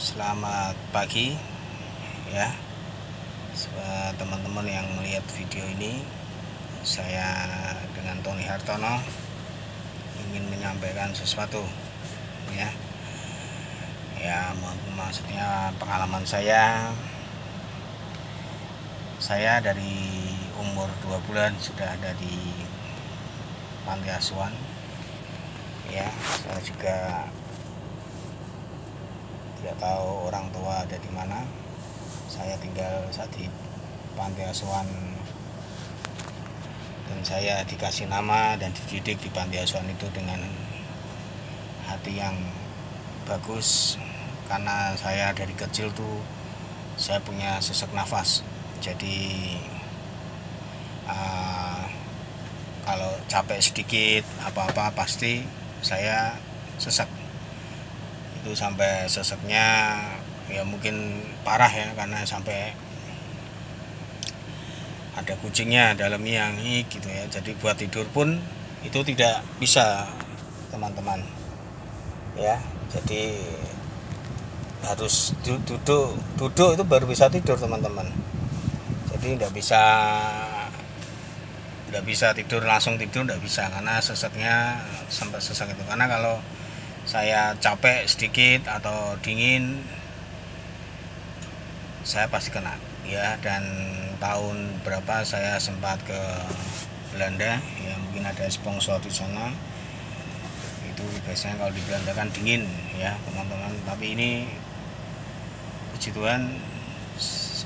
Selamat pagi ya teman-teman yang melihat video ini. Saya dengan Tony Hartono ingin menyampaikan sesuatu ya. Maksudnya pengalaman saya dari umur 2 bulan sudah ada di panti asuhan ya. Saya juga tidak tahu orang tua ada di mana. Saya tinggal saat di panti asuhan dan saya dikasih nama dan dididik di panti asuhan itu dengan hati yang bagus, karena saya dari kecil tuh saya punya sesak nafas. Jadi kalau capek sedikit apa-apa pasti saya sesak. Itu sampai seseknya ya mungkin parah ya, karena sampai ada kucingnya dalam yang gitu ya. Jadi buat tidur pun itu tidak bisa teman-teman ya. Jadi harus duduk itu baru bisa tidur teman-teman. Jadi tidak bisa tidur langsung tidur, tidak bisa, karena seseknya sampai sesak itu. Karena kalau saya capek sedikit atau dingin saya pasti kena ya. Dan tahun berapa saya sempat ke Belanda ya, mungkin ada sponsor di sana. Itu biasanya kalau di Belanda kan dingin ya teman-teman, tapi ini puji Tuhan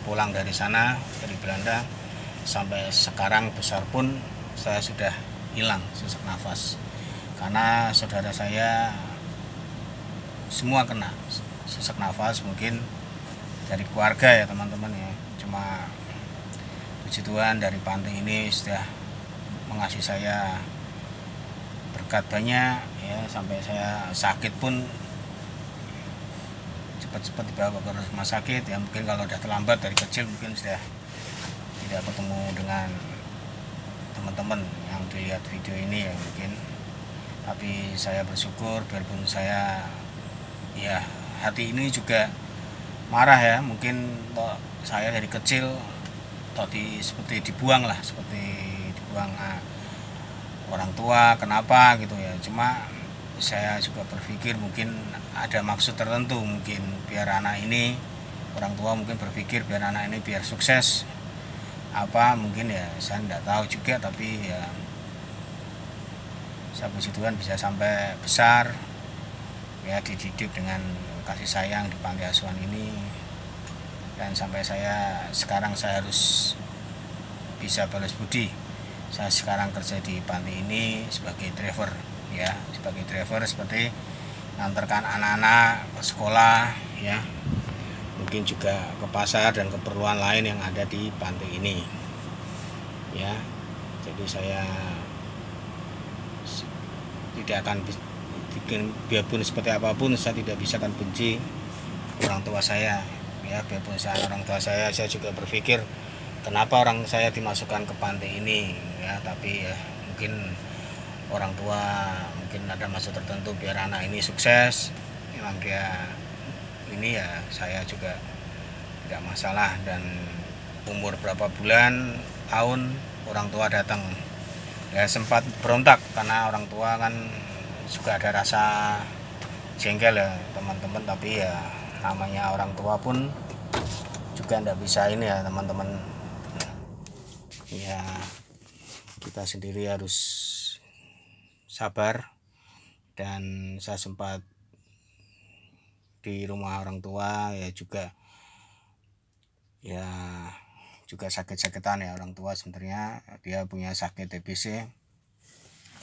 pulang dari sana, dari Belanda, sampai sekarang besar pun saya sudah hilang sesak nafas. Karena saudara saya semua kena sesak nafas, mungkin dari keluarga ya teman-teman ya. Cuma puji Tuhan dari panti ini sudah mengasih saya berkat banyak ya, sampai saya sakit pun cepat-cepat dibawa ke rumah sakit ya. Mungkin kalau udah terlambat dari kecil mungkin sudah tidak ketemu dengan teman-teman yang dilihat video ini ya mungkin. Tapi saya bersyukur, biarpun saya ya hati ini juga marah ya, mungkin saya dari kecil seperti dibuang orang tua, kenapa gitu ya. Cuma saya juga berpikir mungkin ada maksud tertentu, mungkin biar anak ini, orang tua mungkin berpikir biar anak ini biar sukses apa, mungkin ya saya tidak tahu juga. Tapi ya saya puji Tuhan bisa sampai besar ya, dididik dengan kasih sayang di panti asuhan ini. Dan sampai sekarang saya harus bisa balas budi. Saya sekarang kerja di panti ini sebagai driver ya, sebagai driver seperti ngantarkan anak-anak ke sekolah ya, mungkin juga ke pasar dan keperluan lain yang ada di panti ini ya. Jadi saya tidak akan bikin, biarpun seperti apapun saya tidak bisa akan benci orang tua saya ya. Biarpun saya orang tua saya juga berpikir kenapa orang saya dimasukkan ke panti ini ya. Tapi ya mungkin orang tua mungkin ada maksud tertentu biar anak ini sukses, memang dia ini ya, saya juga tidak masalah. Dan umur berapa bulan, tahun, orang tua datang ya, sempat berontak karena orang tua kan juga ada rasa jengkel ya teman-teman. Tapi ya namanya orang tua pun juga tidak bisa ini ya teman-teman ya, kita sendiri harus sabar. Dan saya sempat di rumah orang tua ya, juga sakit-sakitan ya. Orang tua sebenarnya dia punya sakit TBC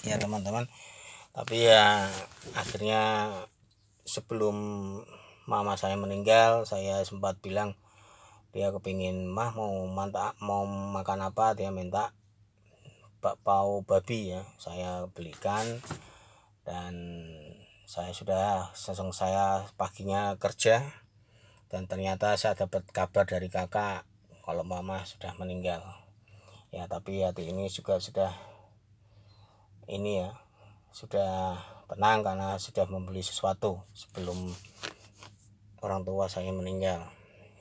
ya teman-teman. Tapi ya akhirnya sebelum mama saya meninggal, saya sempat bilang, dia kepingin mah mau makan apa, dia minta bakpao babi ya, saya belikan. Dan saya paginya kerja, dan ternyata saya dapat kabar dari kakak kalau mama sudah meninggal ya. Tapi hati ini juga sudah ini ya, sudah tenang karena sudah membeli sesuatu sebelum orang tua saya meninggal,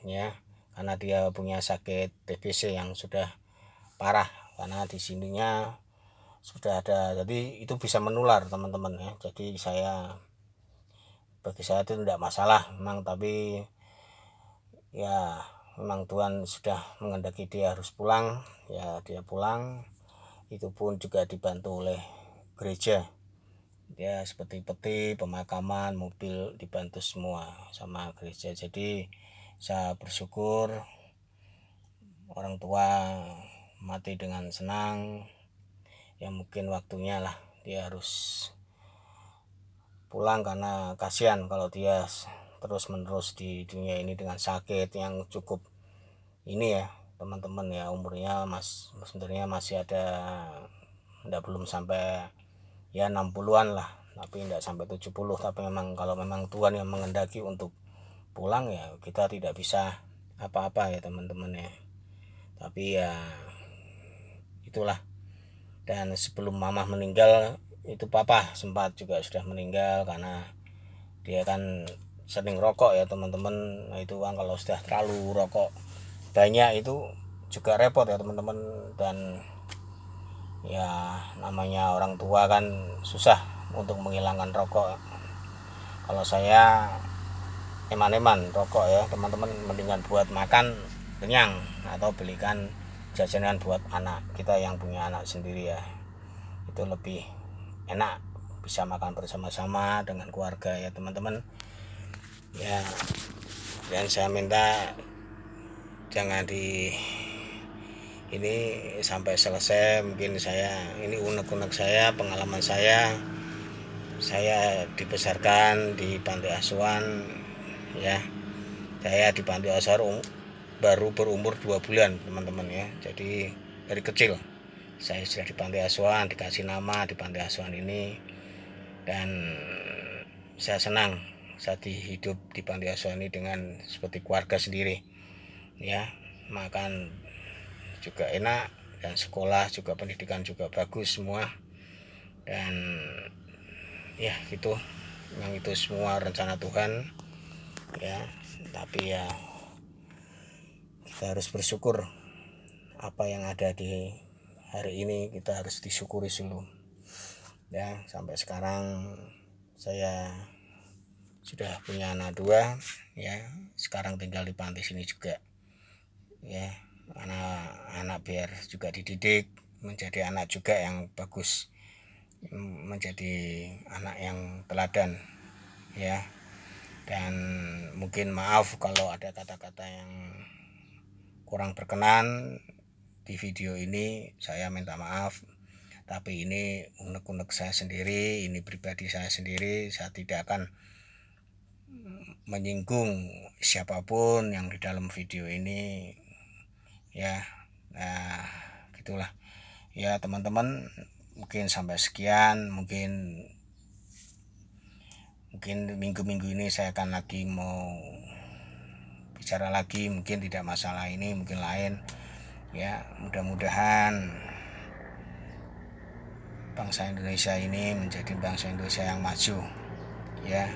ya, karena dia punya sakit TBC yang sudah parah, karena di sininya sudah ada, jadi itu bisa menular teman-teman ya. Jadi bagi saya itu tidak masalah memang, tapi ya memang Tuhan sudah menghendaki dia harus pulang, ya dia pulang. Itu pun juga dibantu oleh gereja ya, seperti peti, pemakaman, mobil dibantu semua sama gereja. Jadi saya bersyukur orang tua mati dengan senang. Ya mungkin waktunya lah dia harus pulang, karena kasihan kalau dia terus menerus di dunia ini dengan sakit yang cukup ini ya teman-teman ya. Umurnya sebenarnya masih ada, belum sampai ya 60-an lah, tapi tidak sampai 70. Tapi memang kalau memang Tuhan yang menghendaki untuk pulang, ya kita tidak bisa apa-apa ya teman-teman ya. Tapi ya itulah. Dan sebelum mama meninggal itu papa sempat juga sudah meninggal, karena dia kan sering rokok ya teman-teman. Nah itu kan kalau sudah terlalu rokok banyak itu juga repot ya teman-teman. Dan ya namanya orang tua kan susah untuk menghilangkan rokok. Kalau saya eman-eman rokok ya teman-teman, mendingan buat makan kenyang atau belikan jajanan buat anak kita yang punya anak sendiri ya, itu lebih enak, bisa makan bersama-sama dengan keluarga ya teman-teman ya. Dan saya minta jangan ini sampai selesai. Mungkin saya ini unek-unek saya, pengalaman saya dibesarkan di panti asuhan ya. Saya di panti asuhan baru berumur 2 bulan teman-teman ya. Jadi dari kecil saya sudah di panti asuhan, dikasih nama di panti asuhan ini. Dan saya senang saat hidup di panti asuhan ini dengan seperti keluarga sendiri ya. Makan juga enak, dan sekolah juga, pendidikan juga bagus semua. Dan ya gitu, memang itu semua rencana Tuhan ya. Tapi ya kita harus bersyukur apa yang ada di hari ini, kita harus disyukuri dulu ya. Sampai sekarang saya sudah punya anak 2 ya, sekarang tinggal di panti sini juga ya. Anak biar juga dididik menjadi anak juga yang bagus, menjadi anak yang teladan ya. Dan mungkin maaf kalau ada kata-kata yang kurang berkenan di video ini, saya minta maaf. Tapi ini unek-unek saya sendiri, ini pribadi saya sendiri. Saya tidak akan menyinggung siapapun yang di dalam video ini ya. Nah gitulah ya teman-teman. Mungkin sampai sekian. Mungkin minggu-minggu ini saya akan lagi mau bicara lagi, mungkin tidak masalah ini, mungkin lain ya. Mudah-mudahan bangsa Indonesia ini menjadi bangsa Indonesia yang maju ya.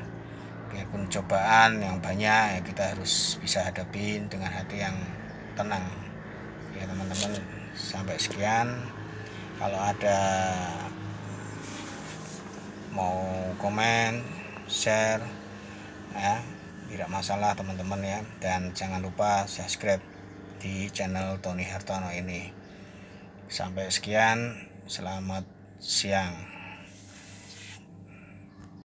Biarpun cobaan yang banyak ya, kita harus bisa hadapin dengan hati yang tenang ya teman-teman. Sampai sekian. Kalau ada mau komen, share ya, tidak masalah teman-teman ya. Dan jangan lupa subscribe di channel Tony Hartono ini. Sampai sekian, selamat siang.